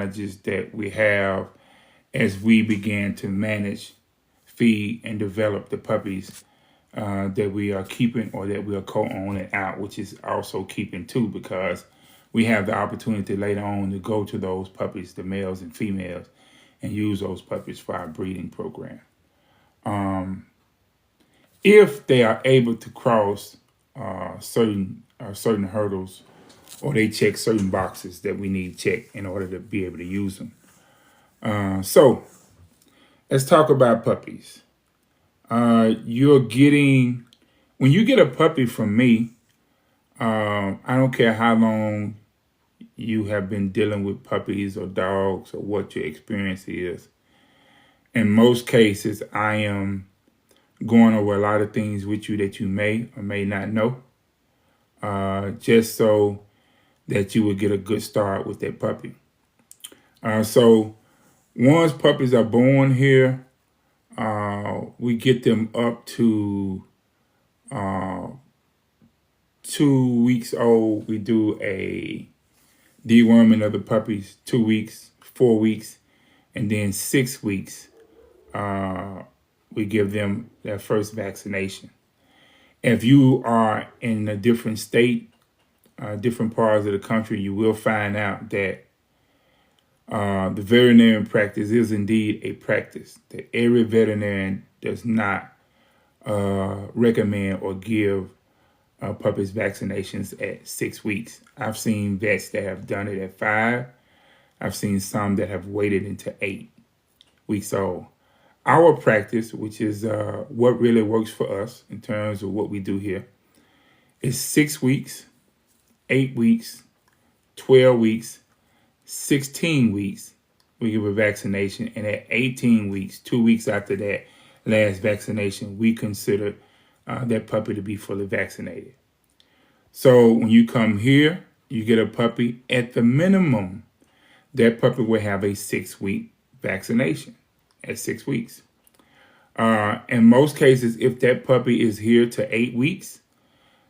challenges that we have as we begin to manage, feed, and develop the puppies that we are keeping or that we are co-owning out, which is also keeping too, because we have the opportunity later on to go to those puppies, the males and females, and use those puppies for our breeding program. If they are able to cross certain hurdles, or they check certain boxes that we need checked in order to be able to use them. So let's talk about puppies. You're getting, when you get a puppy from me, I don't care how long you have been dealing with puppies or dogs or what your experience is. In most cases, I am going over a lot of things with you that you may or may not know, just so that you will get a good start with that puppy. So once puppies are born here, we get them up to 2 weeks old. We do a deworming of the puppies, 2 weeks, 4 weeks, and then 6 weeks, we give them their first vaccination. If you are in a different state, different parts of the country, you will find out that the veterinarian practice is indeed a practice that every veterinarian does not recommend or give puppies vaccinations at 6 weeks. I've seen vets that have done it at 5. I've seen some that have waited until 8 weeks old. Our practice, which is what really works for us in terms of what we do here, is 6 weeks, 8 weeks, 12 weeks, 16 weeks, we give a vaccination. And at 18 weeks, 2 weeks after that last vaccination, we consider that puppy to be fully vaccinated. So when you come here, you get a puppy, at the minimum, that puppy will have a 6-week vaccination at 6 weeks. In most cases, if that puppy is here to 8 weeks,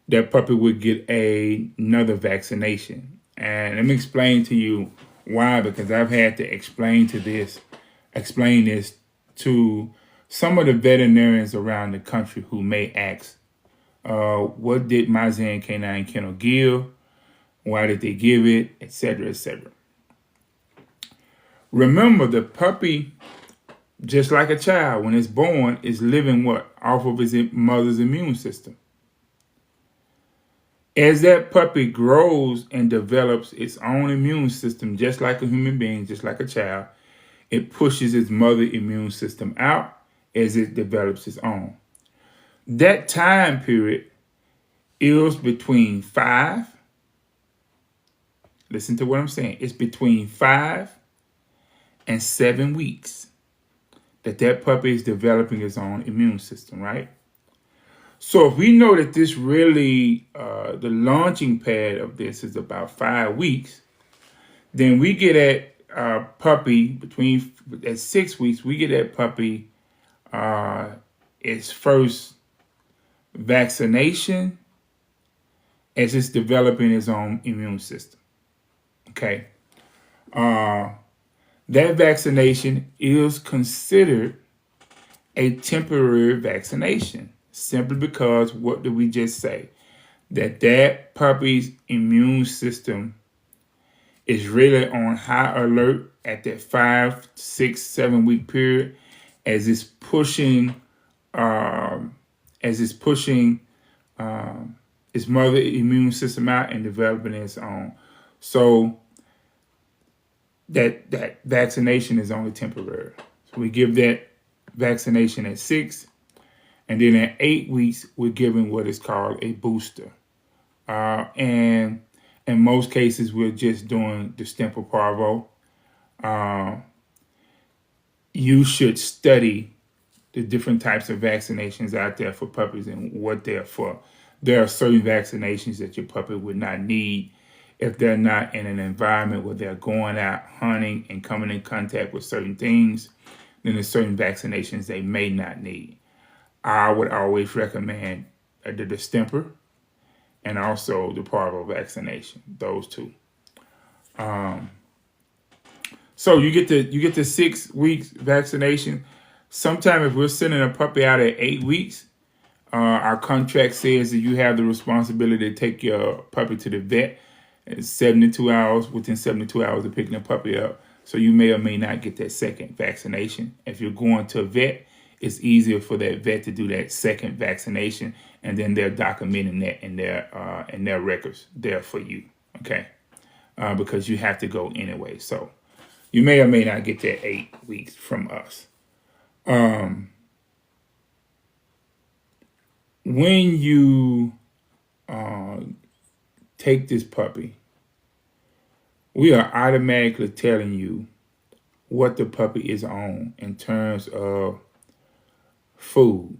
that puppy would get another vaccination. And let me explain to you why, because I've had to explain this to some of the veterinarians around the country who may ask, what did Mizan K9 Kennel give? Why did they give it? Etc., etc. Remember, the puppy, just like a child, when it's born, is living what? Off of its mother's immune system. As that puppy grows and develops its own immune system, just like a human being, just like a child, it pushes its mother immune system out as it develops its own. That time period is between 5, listen to what I'm saying, it's between 5 and 7 weeks that puppy is developing its own immune system, right? So if we know that this really, the launching pad of this is about 5 weeks, then we get that puppy at 6 weeks, we get that puppy its first vaccination as it's developing its own immune system. Okay. That vaccination is considered a temporary vaccination, simply because, what did we just say? That puppy's immune system is really on high alert at that 5, 6, 7 week period as it's pushing its mother immune system out and developing its own. So that vaccination is only temporary. So we give that vaccination at 6, and then at 8 weeks, we're giving what is called a booster. And in most cases, we're just doing the distemper parvo. You should study the different types of vaccinations out there for puppies and what they're for. There are certain vaccinations that your puppy would not need if they're not in an environment where they're going out hunting and coming in contact with certain things. Then there's certain vaccinations they may not need. I would always recommend the distemper and also the parvo vaccination, those two. So you get the 6 weeks vaccination. Sometime if we're sending a puppy out at 8 weeks, our contract says that you have the responsibility to take your puppy to the vet at 72 hours, within 72 hours of picking the puppy up. So you may or may not get that second vaccination. If you're going to a vet, it's easier for that vet to do that second vaccination, and then they're documenting that in their records there for you, okay? Because you have to go anyway. So you may or may not get that 8 weeks from us. When you take this puppy, we are automatically telling you what the puppy is on in terms of food.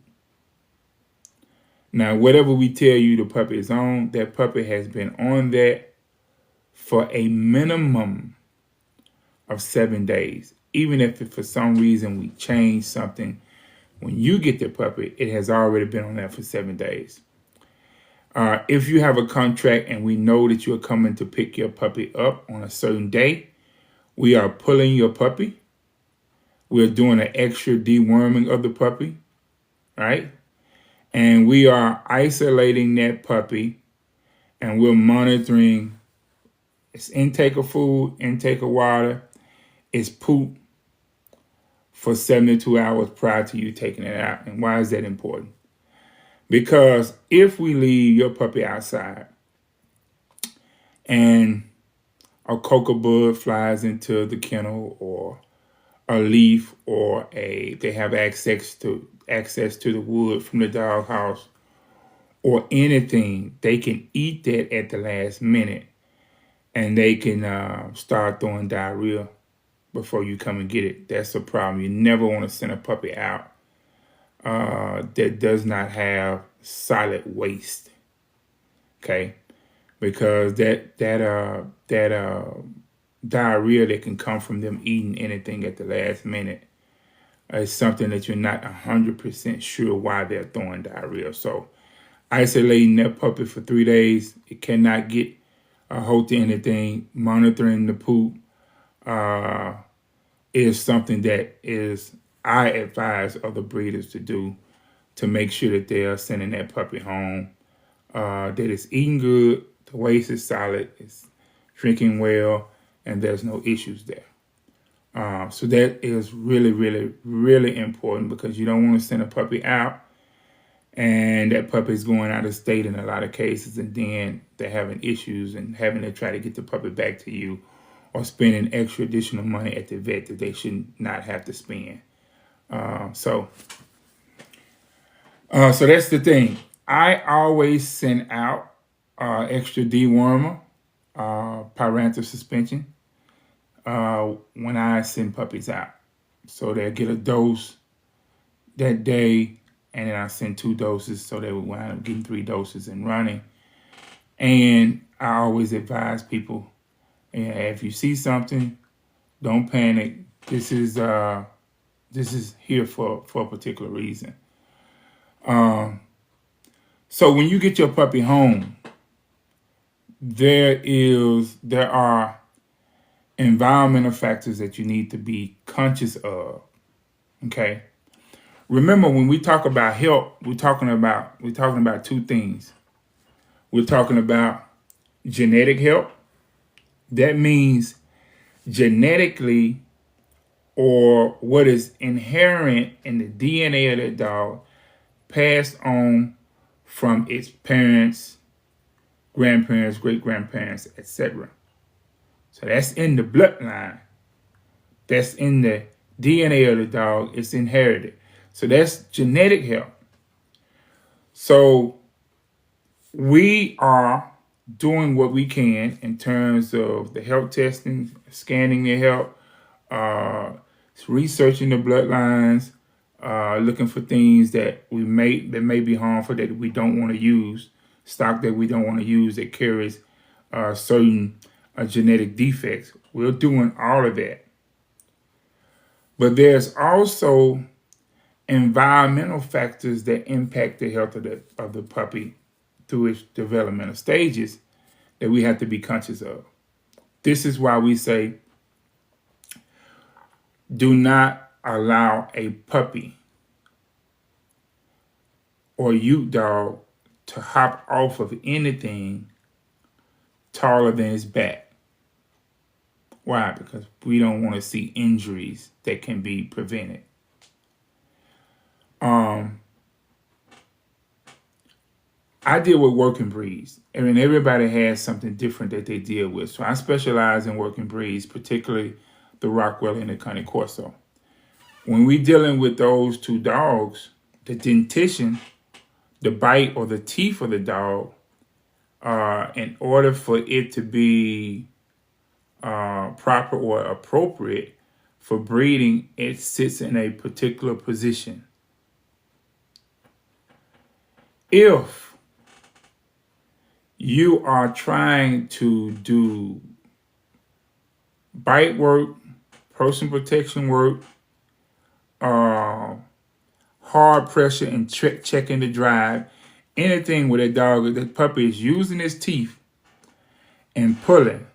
Now, whatever we tell you the puppy is on, that puppy has been on that for a minimum of 7 days. Even if for some reason we change something, when you get the puppy, it has already been on that for 7 days. If you have a contract and we know that you're coming to pick your puppy up on a certain day, we are pulling your puppy. We're doing an extra deworming of the puppy, right? And we are isolating that puppy, and we're monitoring its intake of food, intake of water, its poop for 72 hours prior to you taking it out. And why is that important? Because if we leave your puppy outside and a cocoa bud flies into the kennel, or a leaf, or they have access to the wood from the doghouse, or anything, they can eat that at the last minute, and they can start throwing diarrhea before you come and get it. That's a problem. You never want to send a puppy out that does not have solid waste, okay? Because that diarrhea that can come from them eating anything at the last minute is something that you're not 100% sure why they're throwing diarrhea. So isolating that puppy for 3 days, it cannot get a hold to anything. Monitoring the poop is something that I advise other breeders to do, to make sure that they are sending that puppy home, that it's eating good, the waste is solid, it's drinking well, and there's no issues there. So that is really, really, really important, because you don't want to send a puppy out and that puppy is going out of state in a lot of cases, and then they're having issues and having to try to get the puppy back to you, or spending extra additional money at the vet that they should not have to spend. So that's the thing. I always send out extra dewormer, parental suspension, when I send puppies out. So they'll get a dose that day, and then I send 2 doses, so they will wind up getting 3 doses and running. And I always advise people, if you see something, don't panic. This is here for a particular reason. So when you get your puppy home, there are environmental factors that you need to be conscious of. Okay. Remember, when we talk about health, we're talking about 2 things. We're talking about genetic health. That means genetically, or what is inherent in the DNA of that dog, passed on from its parents, grandparents, great-grandparents, etc. So that's in the bloodline. That's in the DNA of the dog. It's inherited. So that's genetic health. So we are doing what we can in terms of the health testing, scanning the health, researching the bloodlines, looking for things that may be harmful, that we don't want to use, stock that we don't want to use that carries certain genetic defects. We're doing all of that. But there's also environmental factors that impact the health of the puppy through its developmental stages that we have to be conscious of. This is why we say Do not allow a puppy or youth dog to hop off of anything taller than its back. Why? Because we don't want to see injuries that can be prevented. I deal with working breeds. I mean, everybody has something different that they deal with. So I specialize in working breeds, particularly the Rottweiler and the Cane Corso. When we're dealing with those two dogs, the dentition, the bite or the teeth of the dog, in order for it to be proper or appropriate for breeding, it sits in a particular position. If you are trying to do bite work, person protection work, hard pressure and checking the drive, anything where that puppy is using his teeth and pulling,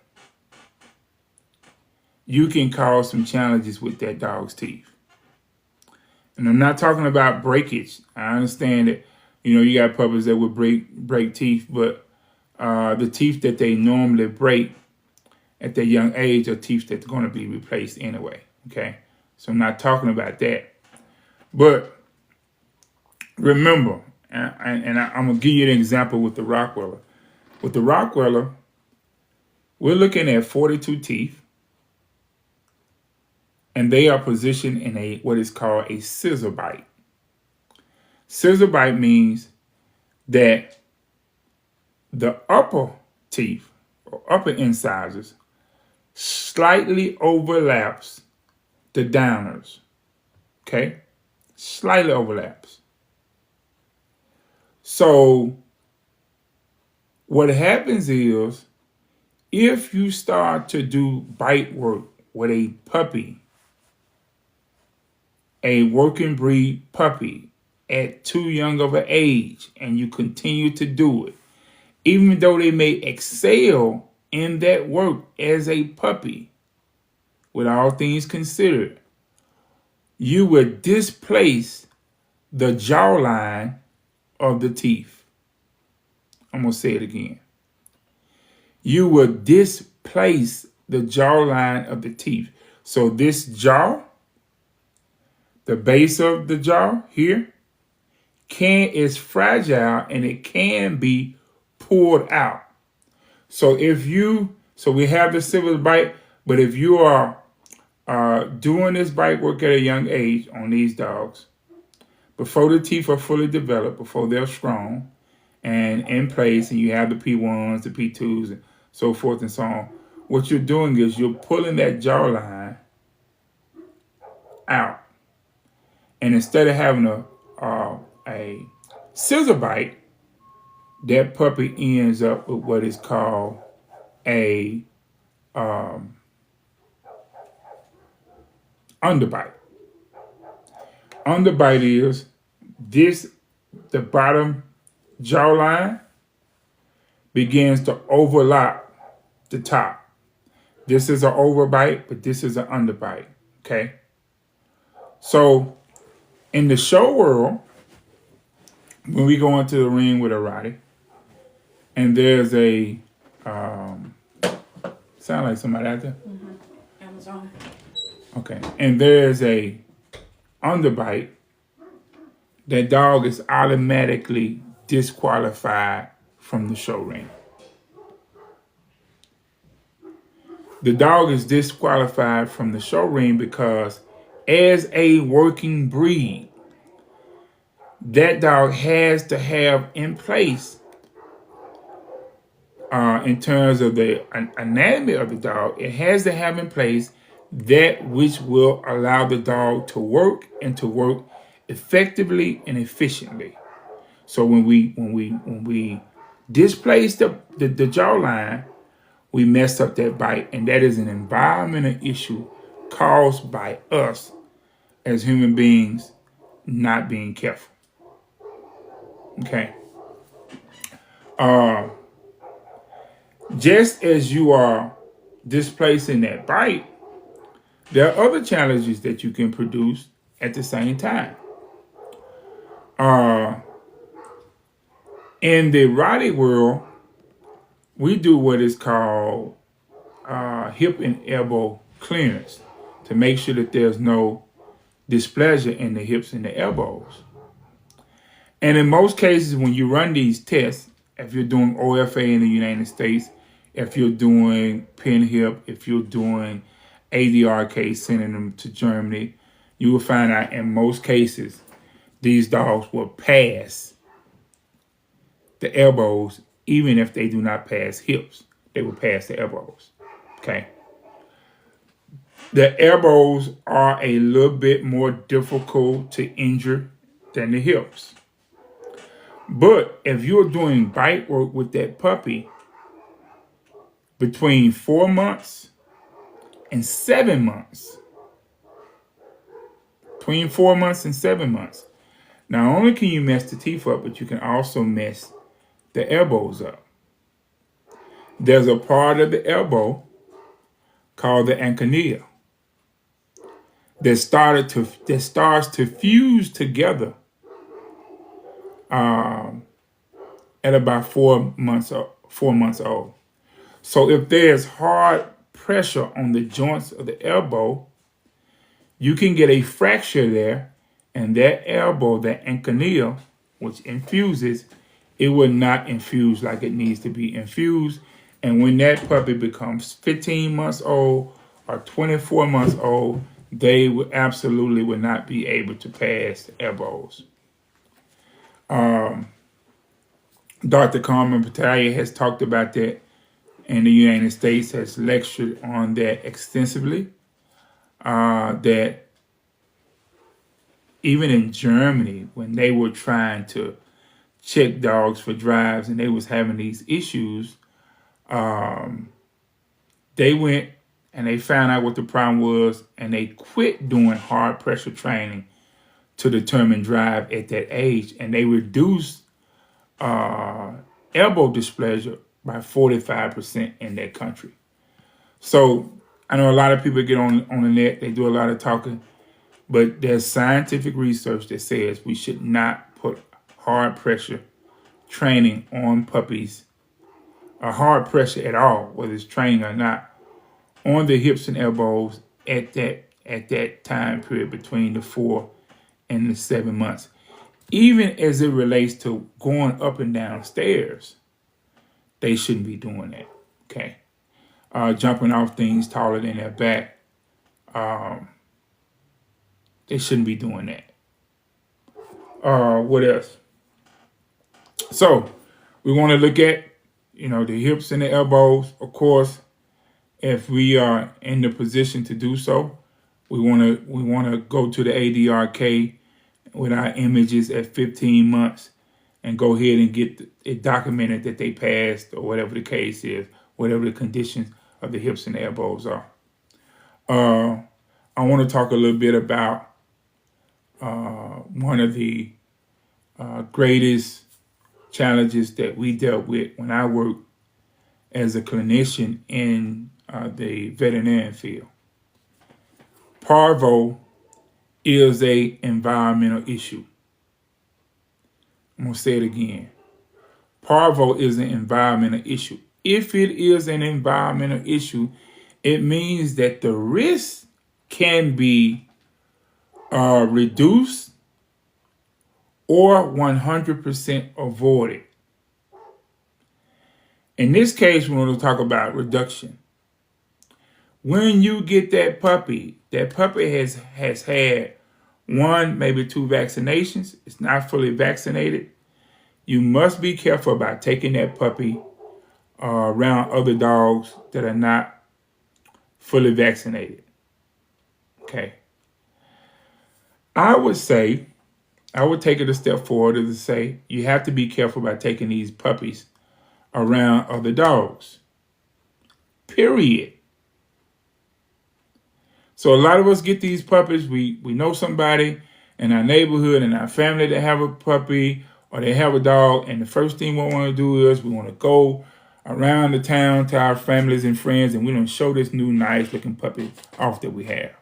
you can cause some challenges with that dog's teeth. And I'm not talking about breakage. I understand that, you got puppies that would break teeth, but the teeth that they normally break at their young age are teeth that's going to be replaced anyway. Okay, so I'm not talking about that. But remember, and I'm going to give you an example with the Rottweiler. With the Rottweiler, we're looking at 42 teeth, and they are positioned in what is called a scissor bite. Scissor bite means that the upper teeth or upper incisors slightly overlaps the downers. Okay? Slightly overlaps. So what happens is, if you start to do bite work with a puppy, a working breed puppy at too young of an age, and you continue to do it, even though they may excel in that work as a puppy, with all things considered, you will displace the jawline of the teeth. I'm going to say it again. You will displace the jawline of the teeth. So this jaw, the base of the jaw here, is fragile and it can be pulled out. So we have the scissor bite, but if you are doing this bite work at a young age on these dogs, before the teeth are fully developed, before they're strong and in place, and you have the P1s, the P2s, and so forth and so on, what you're doing is you're pulling that jawline out. And instead of having a scissor bite, that puppy ends up with what is called a underbite. Underbite is the bottom jawline begins to overlap the top. This is an overbite, but this is an underbite, okay? So in the show world, when we go into the ring with a Roddy, and there's a, sound like somebody out there? Mm-hmm. Amazon. Okay, and there's a underbite, that dog is automatically disqualified from the show ring. The dog is disqualified from the show ring because as a working breed, that dog has to have in place, in terms of the anatomy of the dog, it has to have in place that which will allow the dog to work and to work effectively and efficiently. So when we displace the jawline, we mess up that bite, and that is an environmental issue caused by us as human beings not being careful. Okay. Just as you are displacing that bite, There are other challenges that you can produce at the same time. Uh, in the Raleigh world, we do what is called hip and elbow clearance to make sure that there's no dysplasia in the hips and the elbows. And in most cases, when you run these tests, if you're doing OFA in the United States, if you're doing pin hip, if you're doing ADRK, sending them to Germany, you will find out in most cases, these dogs will pass the elbows, even if they do not pass hips. They will pass the elbows, okay? The elbows are a little bit more difficult to injure than the hips. But if you're doing bite work with that puppy between 4 months and 7 months, between 4 months and 7 months, not only can you mess the teeth up, but you can also mess the elbows up. There's a part of the elbow called the ankylosing that starts to fuse together at about 4 months old. So if there's hard pressure on the joints of the elbow, you can get a fracture there, and that elbow, that ankylosing, which infuses, it will not infuse like it needs to be infused. And when that puppy becomes 15 months old or 24 months old, they will absolutely will not be able to pass the elbows. Dr. Carmen Battaglia has talked about that in the United States, has lectured on that extensively. That even in Germany, when they were trying to check dogs for drives and they was having these issues, they went and they found out what the problem was, and they quit doing hard pressure training to determine drive at that age, and they reduced elbow dysplasia by 45% in that country. So I know a lot of people get on the net, they do a lot of talking, but there's scientific research that says we should not put hard pressure training on puppies, or hard pressure at all, whether it's training or not, on the hips and elbows at that time period between the 4 and the 7 months. Even as it relates to going up and down stairs, they shouldn't be doing that, okay? Jumping off things taller than their back, they shouldn't be doing that. What else? So we want to look at, the hips and the elbows. Of course, if we are in the position to do so, we want to go to the ADRK with our images at 15 months and go ahead and get it documented that they passed, or whatever the case is, whatever the conditions of the hips and the elbows are. I want to talk a little bit about one of the greatest challenges that we dealt with when I worked as a clinician in the veterinarian field. Parvo is an environmental issue. I'm going to say it again. Parvo is an environmental issue. If it is an environmental issue, it means that the risk can be reduced or 100% avoided. In this case, we want to talk about reduction. When you get that puppy has had 1, maybe 2 vaccinations, it's not fully vaccinated, you must be careful about taking that puppy around other dogs that are not fully vaccinated. Okay. I would take it a step forward to say you have to be careful about taking these puppies around other dogs. Period. So a lot of us get these puppies. We know somebody in our neighborhood, in our family that have a puppy or they have a dog, and the first thing we want to do is we want to go around the town to our families and friends, and we don't show this new nice looking puppy off that we have.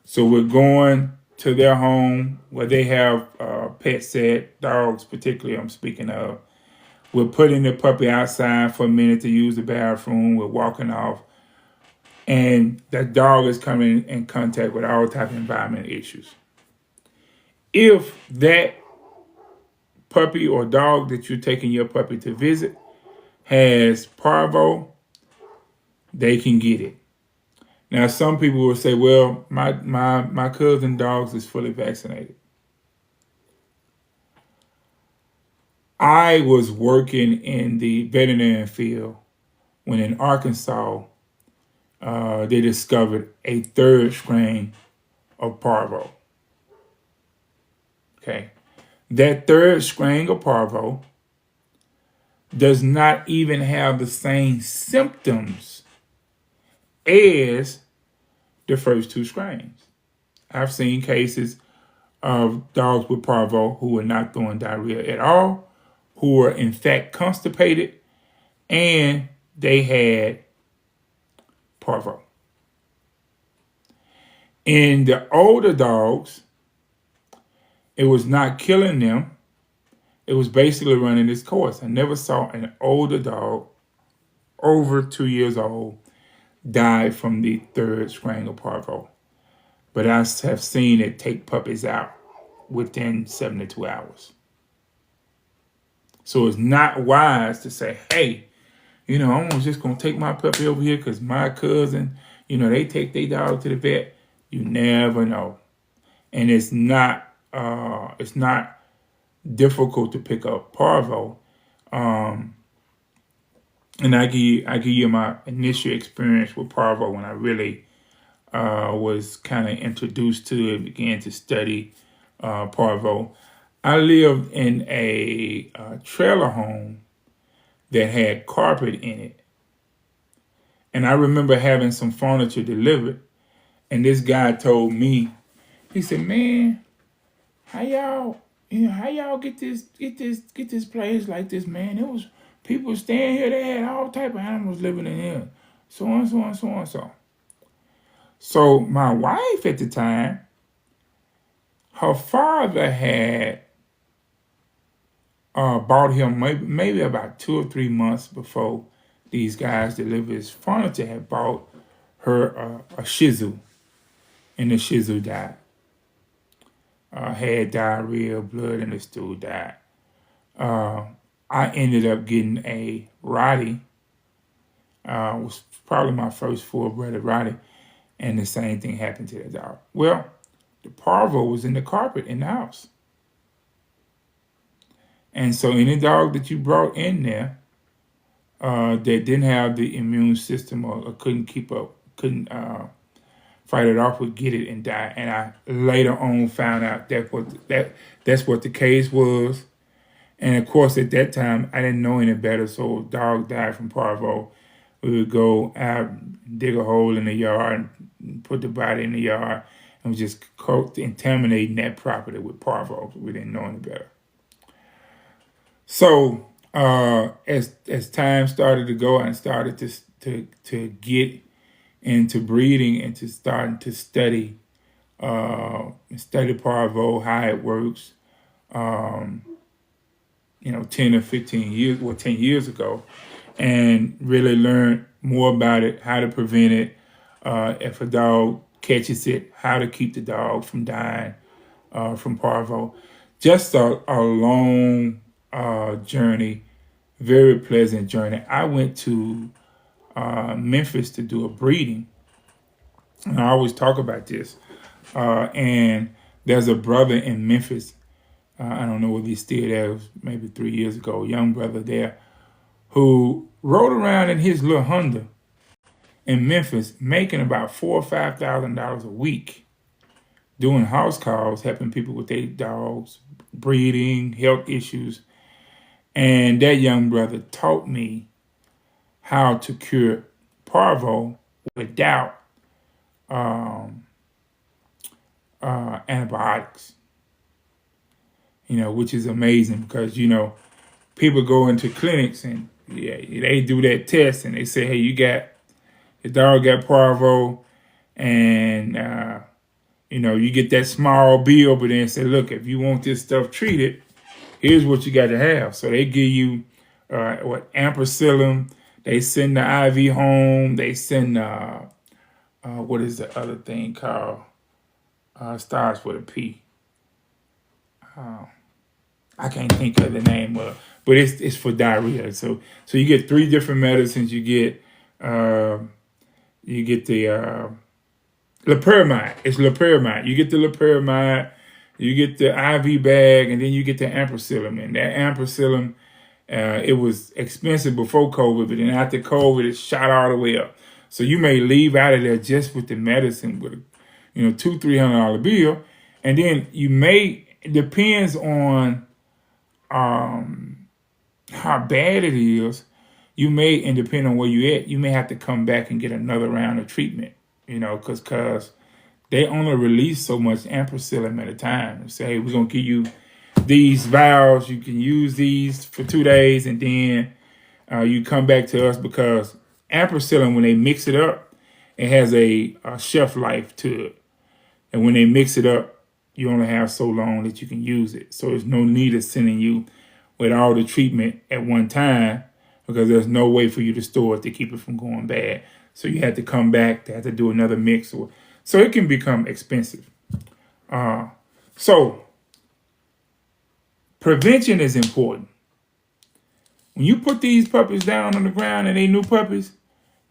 So we're going to their home where they have pet set, dogs particularly I'm speaking of. We're putting the puppy outside for a minute to use the bathroom. We're walking off. And that dog is coming in contact with all type of environmental issues. If that puppy or dog that you're taking your puppy to visit has parvo, they can get it. Now, some people will say, well, my cousin dogs is fully vaccinated. I was working in the veterinary field when in Arkansas, they discovered a third strain of parvo. Okay. That third strain of parvo does not even have the same symptoms as the first two strains. I've seen cases of dogs with parvo who were not throwing diarrhea at all, who were in fact constipated, and they had parvo. In the older dogs, it was not killing them. It was basically running its course. I never saw an older dog over 2 years old die from the third strain of parvo. But I have seen it take puppies out within 72 hours. So it's not wise to say, hey, I'm just going to take my puppy over here because my cousin, they take their dog to the vet. You never know. And it's not difficult to pick up parvo. And I give you my initial experience with parvo when I really was kind of introduced to it, began to study parvo. I lived in a trailer home that had carpet in it. And I remember having some furniture delivered. And this guy told me, he said, man, how y'all get this place like this, man? It was people staying here, they had all type of animals living in here. So on, so on, so on, so. So my wife at the time, her father had bought him maybe about 2 or 3 months before these guys delivered his furniture, had bought her a Shih Tzu, and the Shih Tzu died. Had diarrhea, blood in the stool, died. I ended up getting a Rottie. Was probably my first full-blooded Rottie, and the same thing happened to the dog. Well, the parvo was in the carpet in the house. And so any dog that you brought in there that didn't have the immune system or couldn't keep up, couldn't fight it off, would get it and die. And I later on found out that's what the case was. And of course, at that time, I didn't know any better. So dog died from parvo. We would go out, dig a hole in the yard, and put the body in the yard, and was just contaminating that property with parvo. We didn't know any better. So as time started to go, I started to get into breeding and to starting to study parvo, how it works. 10 or 15 years, 10 years ago, and really learned more about it, how to prevent it. If a dog catches it, how to keep the dog from dying from parvo. Just a long journey, very pleasant journey. I went to Memphis to do a breeding, and I always talk about this. And there's a brother in Memphis. I don't know whether he's still there. It was maybe 3 years ago. A young brother there who rode around in his little Honda in Memphis, making about $4,000 or $5,000 a week, doing house calls, helping people with their dogs, breeding, health issues. And that young brother taught me how to cure parvo without antibiotics. Which is amazing because, people go into clinics and they do that test and they say, hey, your dog got parvo, and You get that small bill, but then say, look, if you want this stuff treated, here's what you got to have. So they give you ampicillin. They send the IV home. They send what is the other thing called? Starts with a P. I can't think of the name of, but it's for diarrhea. So you get 3 different medicines. You get the loperamide. It's loperamide. You get the loperamide. You get the IV bag, and then you get the ampicillin. And that ampicillin, it was expensive before COVID, but then after COVID, it shot all the way up. So you may leave out of there just with the medicine with a, $200-300 bill, and then you may, it depends on how bad it is. You may, and depending on where you at, you may have to come back and get another round of treatment. Because they only release so much ampicillin at a time. They say, hey, we're gonna give you these vials. You can use these for 2 days, and then you come back to us, because ampicillin, when they mix it up, it has a shelf life to it. And when they mix it up, you only have so long that you can use it. So there's no need of sending you with all the treatment at one time, because there's no way for you to store it to keep it from going bad. So you have to come back, they have to do another mix. So it can become expensive. So prevention is important. When you put these puppies down on the ground and they new puppies,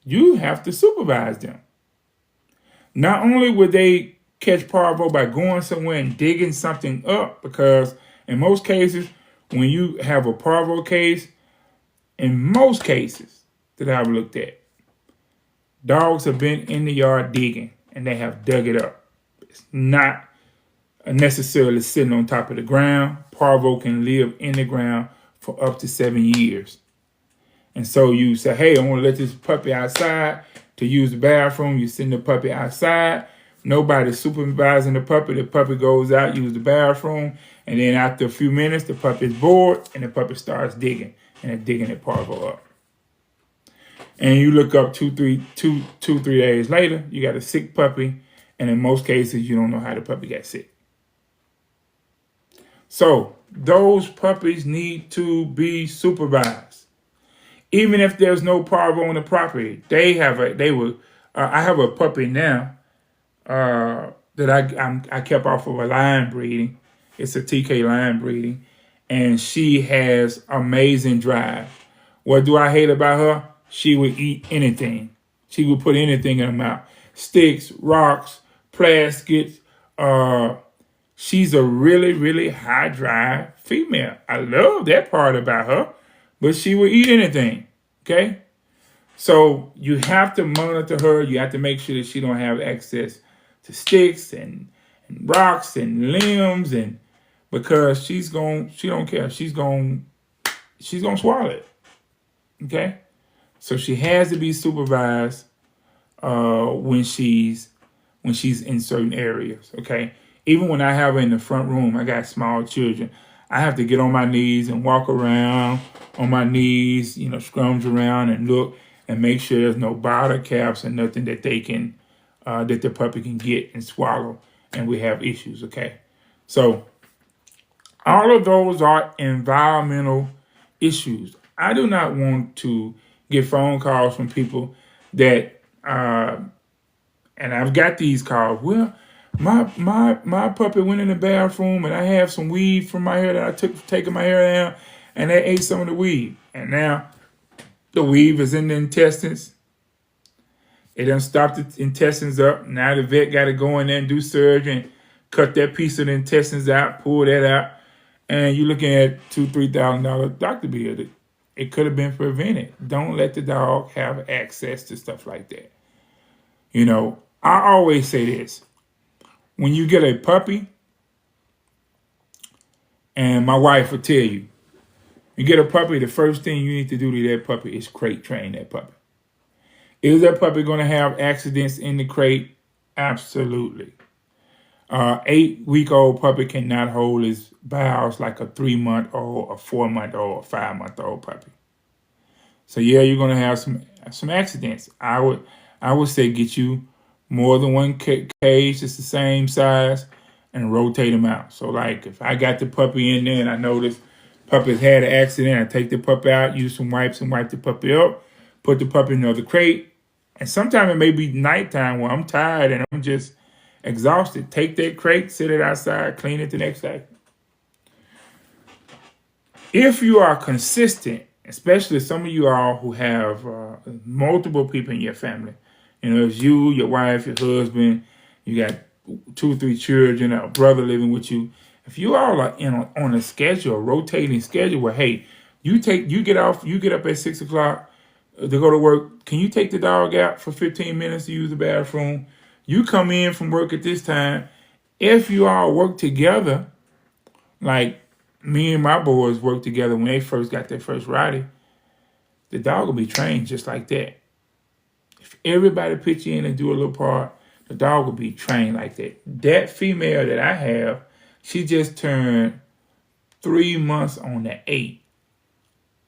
you have to supervise them. Not only would they catch parvo by going somewhere and digging something up, because in most cases, when you have a parvo case, in most cases that I've looked at, dogs have been in the yard digging and they have dug it up. It's not necessarily sitting on top of the ground. Parvo can live in the ground for up to 7 years. And so you say, hey, I want to let this puppy outside to use the bathroom. You send the puppy outside. Nobody's supervising the puppy. The puppy goes out, use the bathroom, and then after a few minutes, the puppy's bored, and the puppy starts digging, and they're digging the parvo up. And you look up 2-3 days later, you got a sick puppy, and in most cases, you don't know how the puppy got sick. So those puppies need to be supervised. Even if there's no parvo on the property, I have a puppy now that I kept off of a line breeding. It's a TK line breeding, and she has amazing drive. What do I hate about her? She would eat anything. She would put anything in her mouth. Sticks, rocks, plastics. She's a really, really high drive female. I love that part about her, but she will eat anything, okay? So you have to monitor her. You have to make sure that she don't have access to sticks and rocks and limbs, and because she don't care. She's gonna swallow it, okay? So she has to be supervised when she's in certain areas, okay? Even when I have her in the front room, I got small children. I have to get on my knees and walk around on my knees, scrunch around and look and make sure there's no bottle caps or nothing that they can, that the puppy can get and swallow, and we have issues, okay? So all of those are environmental issues. I do not want to get phone calls from people that, and I've got these calls, well, my puppy went in the bathroom and I have some weed from my hair that I took taking my hair down, and they ate some of the weed. And now the weed is in the intestines. It done stopped the intestines up. Now the vet got to go in there and do surgery and cut that piece of the intestines out, pull that out. And you're looking at $2,000-3,000 doctor bill. It could have been prevented. Don't let the dog have access to stuff like that. I always say this. When you get a puppy, and my wife will tell you, you get a puppy, the first thing you need to do to that puppy is crate train that puppy. Is that puppy going to have accidents in the crate? Absolutely. 8-week-old puppy cannot hold his bowels like a 3-month-old, a 4-month-old, a 5-month-old puppy. So yeah, you're going to have some accidents. I would say get you more than one cage that's the same size, and rotate them out. So like if I got the puppy in there and I notice puppy's had an accident, I take the puppy out, use some wipes and wipe the puppy up, put the puppy in another crate. And sometimes it may be nighttime where I'm tired and I'm just exhausted. Take that crate, sit it outside, clean it the next day. If you are consistent, especially some of you all who have multiple people in your family, it's you, your wife, your husband, you got 2 or 3 children, a brother living with you. If you all are on a schedule, a rotating schedule where, hey, you get up at 6 o'clock to go to work. Can you take the dog out for 15 minutes to use the bathroom? You come in from work at this time. If you all work together, like me and my boys worked together when they first got their first Roddy, the dog will be trained just like that. If everybody pitch in and do a little part, the dog will be trained like that. That female that I have, she just turned 3 months on the 8th.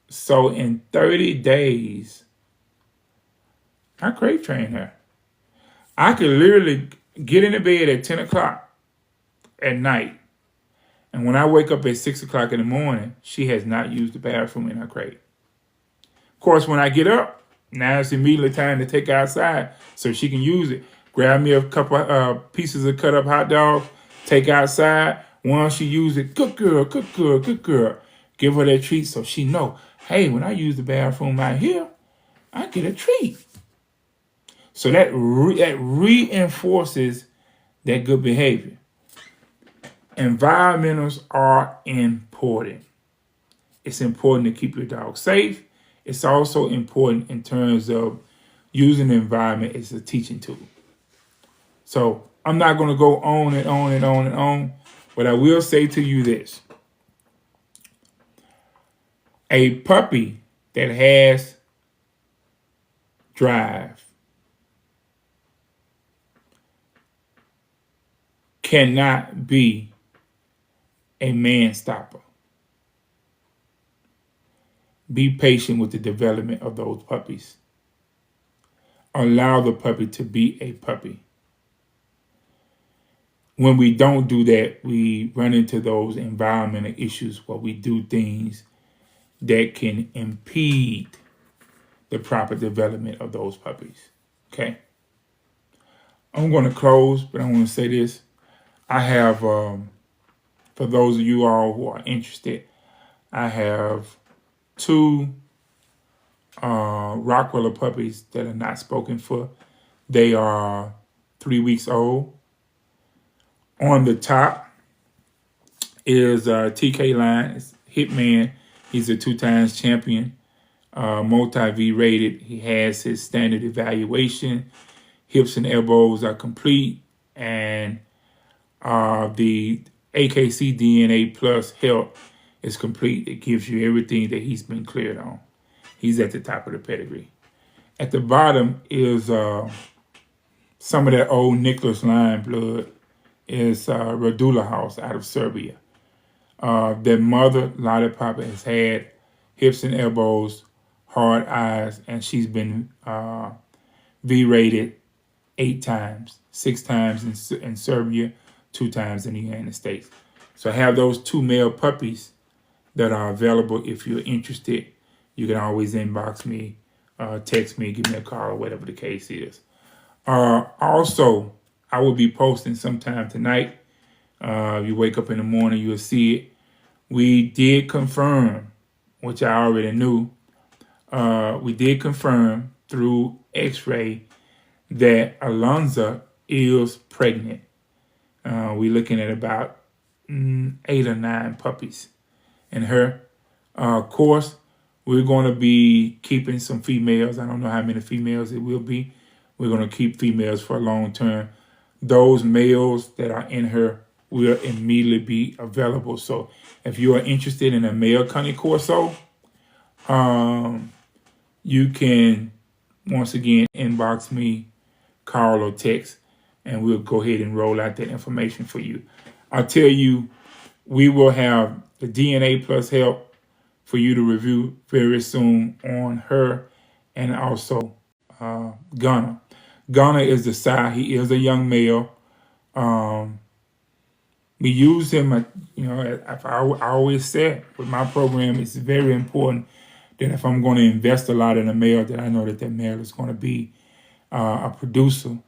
So in 30 days, I crate train her. I could literally get in the bed at 10 o'clock at night. And when I wake up at 6 o'clock in the morning, she has not used the bathroom in her crate. Of course, when I get up, now it's immediately time to take her outside so she can use it. Grab me a couple pieces of cut up hot dogs, take her outside. Once she use it, good girl, good girl, good girl. Give her that treat so she know, hey, when I use the bathroom out here, I get a treat. So that reinforces that good behavior. Environmentals are important. It's important to keep your dog safe. It's also important in terms of using the environment as a teaching tool. So I'm not going to go on and on and on and on, but I will say to you this. A puppy that has drive cannot be a man stopper. Be patient with the development of those puppies. Allow the puppy to be a puppy. When we don't do that, we run into those environmental issues where we do things that can impede the proper development of those puppies. Okay? I'm going to close, but I want to say this. I have, for those of you all who are interested, I have 2 Rottweiler puppies that are not spoken for. They are 3 weeks old. On the top is TK9. It's Hitman. He's a 2-time champion, multi-V rated. He has his standard evaluation. Hips and elbows are complete, and the AKC DNA Plus health is complete. It gives you everything that he's been cleared on. He's at the top of the pedigree. At the bottom is some of that old Nicholas line blood. Is Radula House out of Serbia. Their mother, Lollipop, has had hips and elbows, hard eyes, and she's been V-rated 8 times, 6 times in Serbia, 2 times in the United States. So I have those 2 male puppies that are available. If you're interested, you can always inbox me, text me, give me a call, or whatever the case is. Also, I will be posting sometime tonight. You wake up in the morning, you'll see it. We did confirm, which I already knew, we did confirm through x-ray that Alonza is pregnant. We're looking at about 8 or 9 puppies in her. Of course, we're going to be keeping some females. I don't know how many females it will be. We're going to keep females for a long term. Those males that are in her will immediately be available. So if you are interested in a male Cane Corso, you can, once again, inbox me, call or text, and we'll go ahead and roll out that information for you. I'll tell you, we will have the DNA Plus help for you to review very soon on her and also Gunner. Gunner is the sire. He is a young male. We use him, I always said with my program, it's very important that if I'm going to invest a lot in a male, that I know that male is going to be a producer.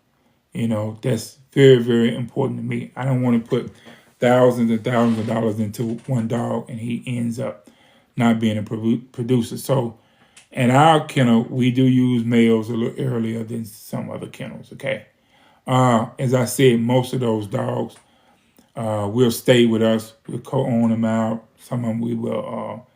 That's very, very important to me. I don't want to put thousands and thousands of dollars into one dog and he ends up not being a producer. So in our kennel, we do use males a little earlier than some other kennels, okay? As I said, most of those dogs will stay with us. We'll co-own them out. Some of them we will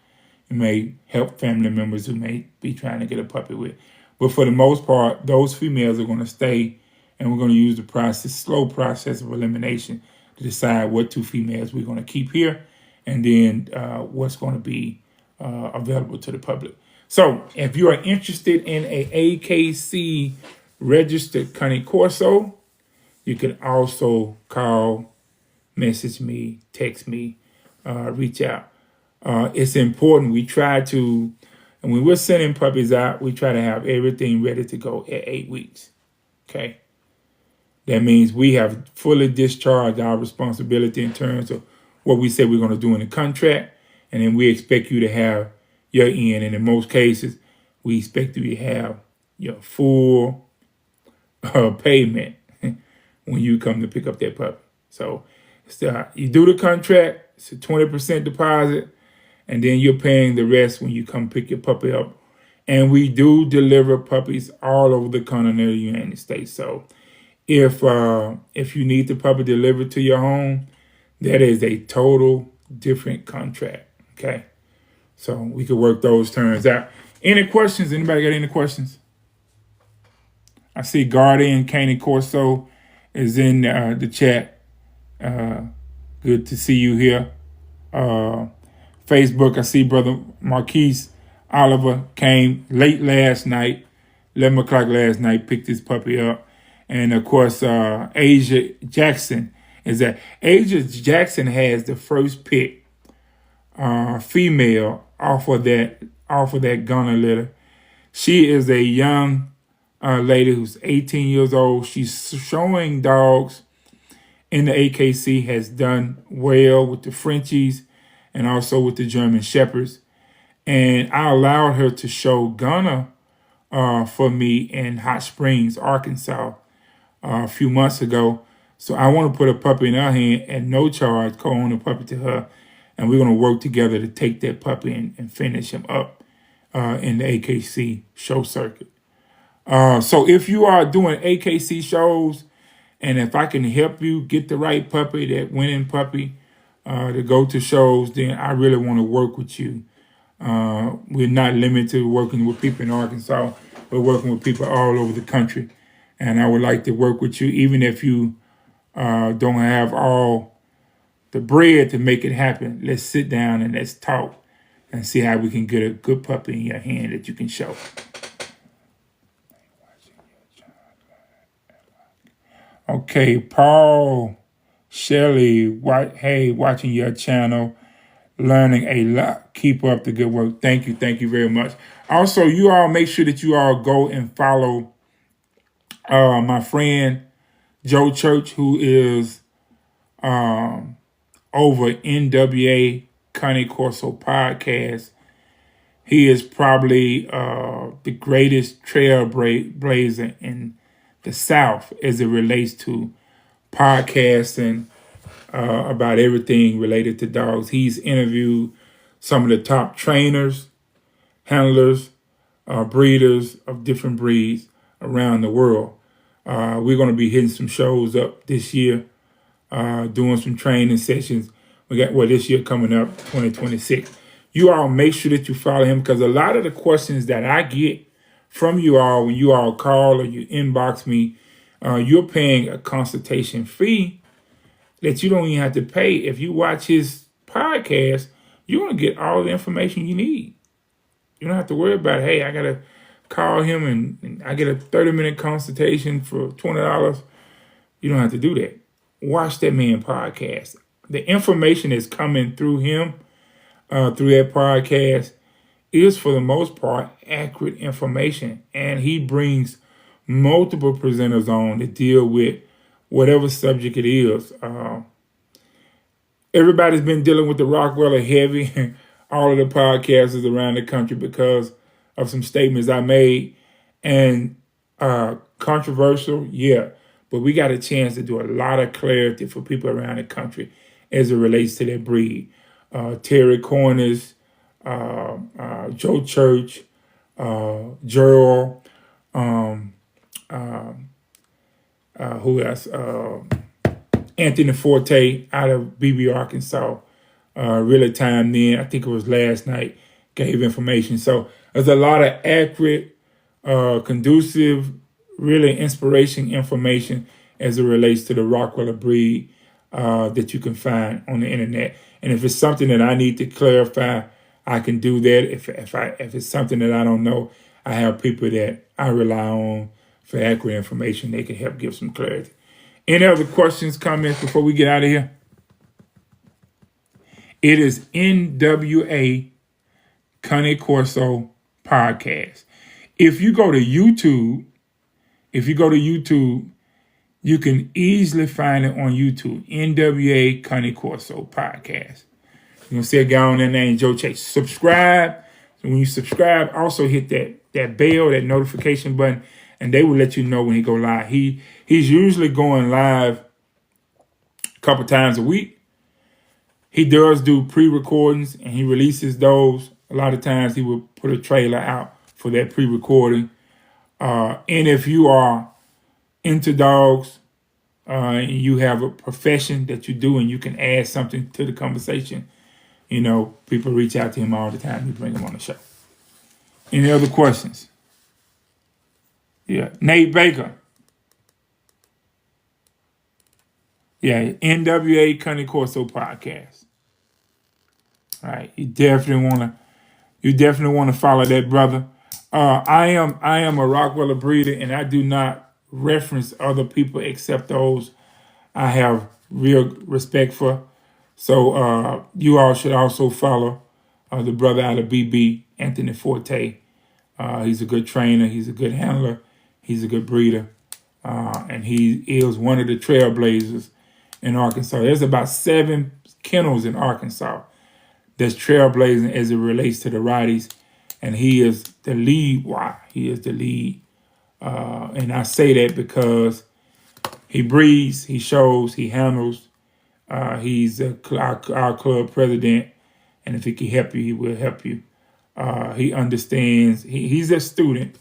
may help family members who may be trying to get a puppy with. But for the most part, those females are going to stay, and we're going to use the slow process of elimination to decide what 2 females we're going to keep here, and then what's going to be available to the public. So if you are interested in a AKC registered Cane Corso, you can also call, message me, text me, reach out. It's important. We try to, and when we're sending puppies out, we try to have everything ready to go at 8 weeks. Okay. That means we have fully discharged our responsibility in terms of what we said we're going to do in the contract. And then we expect you to have your end. And in most cases, we expect you to have your full payment when you come to pick up that puppy. So you do the contract, it's a 20% deposit, and then you're paying the rest when you come pick your puppy up. And we do deliver puppies all over the continental United States. So if you need the puppy delivered to your home, that is a total different contract, okay? So we could work those terms out. Any questions? Anybody got any questions? I see Guardian Cane Corso is in the chat. Good to see you here. Facebook, I see Brother Marquise Oliver came late last night, 11 o'clock last night, picked his puppy up. And of course, Asia Jackson is that. Asia Jackson has the first pick, female off of that Gunner litter. She is a young lady who's 18 years old. She's showing dogs in the AKC, has done well with the Frenchies and also with the German Shepherds. And I allowed her to show Gunner for me in Hot Springs, Arkansas, a few months ago. So I want to put a puppy in her hand at no charge, co-own a puppy to her, and we're going to work together to take that puppy and finish him up in the AKC show circuit. So if you are doing AKC shows, and if I can help you get the right puppy, that winning puppy, to go to shows, then I really want to work with you. We're not limited to working with people in Arkansas. We're working with people all over the country. And I would like to work with you, even if you don't have all the bread to make it happen. Let's sit down and let's talk and see how we can get a good puppy in your hand that you can show. Okay, Paul Shelley, watching your channel, learning a lot. Keep up the good work. Thank you very much. Also, you all make sure that you all go and follow my friend Joe Church, who is over NWA Cane Corso podcast. He is probably the greatest trailblazer in the South as it relates to podcasting about everything related to dogs. He's interviewed some of the top trainers, handlers, breeders of different breeds around the world. We're going to be hitting some shows up this year, doing some training sessions. We got this year coming up, 2026. You all make sure that you follow him, because a lot of the questions that I get from you all when you all call or you inbox me, you're paying a consultation fee that you don't even have to pay. If you watch his podcast, you're going to get all the information you need. You don't have to worry about, hey, I got to call him and I get a 30-minute consultation for $20. You don't have to do that. Watch that man podcast. The information that's coming through him, through that podcast, is for the most part accurate information. And he brings multiple presenters on to deal with whatever subject it is. Everybody's been dealing with the Rockweller heavy, all of the podcasters around the country because of some statements I made. And controversial, yeah. But we got a chance to do a lot of clarity for people around the country as it relates to that breed. Terry Corners, Joe Church, Gerald, who else? Anthony Forte out of BB, Arkansas. Really timed in. I think it was last night. Gave information. So there's a lot of accurate, conducive, really inspiration information as it relates to the Rockweller breed that you can find on the internet. And if it's something that I need to clarify, I can do that. If it's something that I don't know, I have people that I rely on for accurate information. They can help give some clarity. Any other questions, comments before we get out of here? It is NWA Cane Corso Podcast. If you go to YouTube, you can easily find it on YouTube. NWA Cane Corso Podcast. You're going to see a guy on that name, Joe Chase. Subscribe. So when you subscribe, also hit that bell, that notification button, and they will let you know when he go live. He's usually going live a couple times a week. He does do pre-recordings, and he releases those. A lot of times he will put a trailer out for that pre-recording. And if you are into dogs and you have a profession that you do and you can add something to the conversation, people reach out to him all the time. We bring him on the show. Any other questions? Yeah, Nate Baker. Yeah, NWA Cane Corso Podcast. All right, you definitely want to follow that brother. I am a Rockweller breeder, and I do not reference other people except those I have real respect for. So you all should also follow the brother out of BB, Anthony Forte. He's a good trainer. He's a good handler. He's a good breeder. And he is one of the trailblazers in Arkansas. There's about 7 kennels in Arkansas that's trailblazing as it relates to the righties. And he is the lead. Why? He is the lead. And I say that because he breeds, he shows, he handles. He's our club president. And if he can help you, he will help you. He understands. He's a student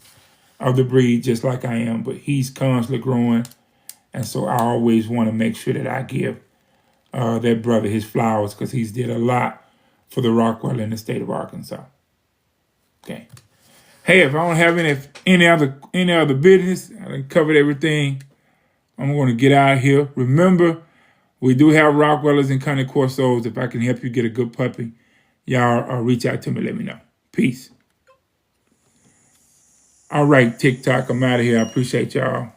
of the breed just like I am, but he's constantly growing. And so I always want to make sure that I give that brother his flowers because he's did a lot for the Rockweller in the state of Arkansas. Okay. Hey, if I don't have any other business, I covered everything. I'm going to get out of here. Remember, we do have Rockwellers and Cane Corsos. If I can help you get a good puppy, y'all reach out to me. Let me know. Peace. All right, TikTok, I'm out of here. I appreciate y'all.